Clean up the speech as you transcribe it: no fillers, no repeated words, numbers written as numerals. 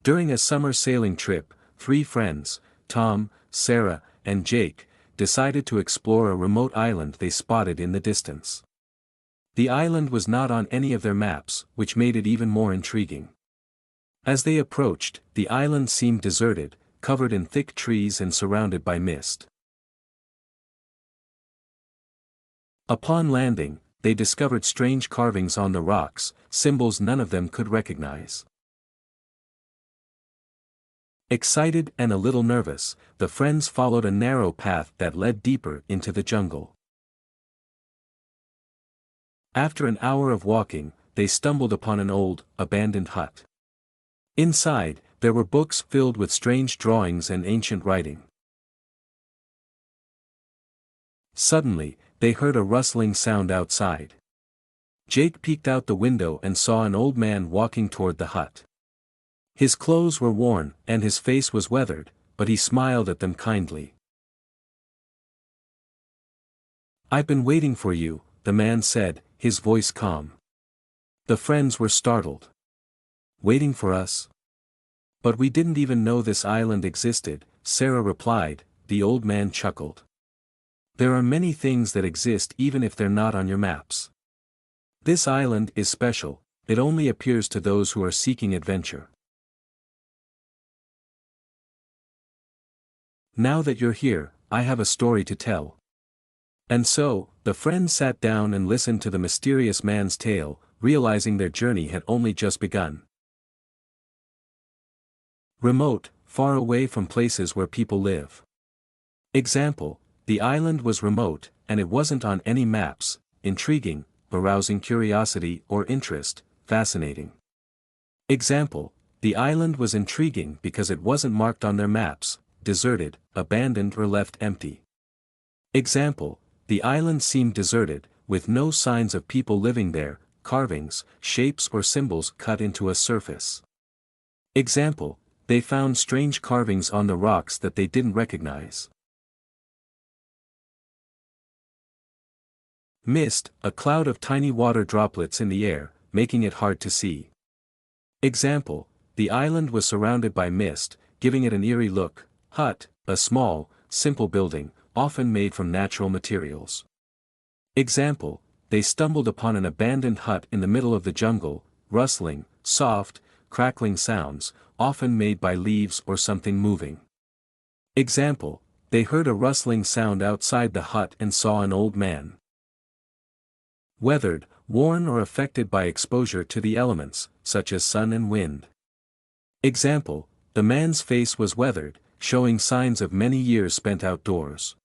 During a summer sailing trip, three friends, Tom, Sarah, and Jake, decided to explore a remote island they spotted in the distance. The island was not on any of their maps, which made it even more intriguing. As they approached, the island seemed deserted, covered in thick trees and surrounded by mist. Upon landing, they discovered strange carvings on the rocks, symbols none of them could recognize. Excited and a little nervous, the friends followed a narrow path that led deeper into the jungle. After an hour of walking, they stumbled upon an old, abandoned hut. Inside, there were books filled with strange drawings and ancient writing. Suddenly, they heard a rustling sound outside. Jake peeked out the window and saw an old man walking toward the hut. His clothes were worn, and his face was weathered, but he smiled at them kindly. "I've been waiting for you," the man said, his voice calm. The friends were startled. "Waiting for us? But we didn't even know this island existed," Sarah replied. The old man chuckled. "There are many things that exist even if they're not on your maps. This island is special, it only appears to those who are seeking adventure. Now that you're here, I have a story to tell." And so, the friends sat down and listened to the mysterious man's tale, realizing their journey had only just begun. Remote, far away from places where people live. Example: the island was remote, and it wasn't on any maps. Intriguing, arousing curiosity or interest, fascinating. Example: the island was intriguing because it wasn't marked on their maps, deserted, abandoned or left empty. Example: the island seemed deserted, with no signs of people living there, carvings, shapes or symbols cut into a surface. Example: they found strange carvings on the rocks that they didn't recognize. Mist, a cloud of tiny water droplets in the air, making it hard to see. Example: the island was surrounded by mist, giving it an eerie look. Hut, a small, simple building, often made from natural materials. Example: they stumbled upon an abandoned hut in the middle of the jungle, rustling, soft, crackling sounds, often made by leaves or something moving. Example: they heard a rustling sound outside the hut and saw an old man. Weathered, worn or affected by exposure to the elements, such as sun and wind. Example: the man's face was weathered, showing signs of many years spent outdoors.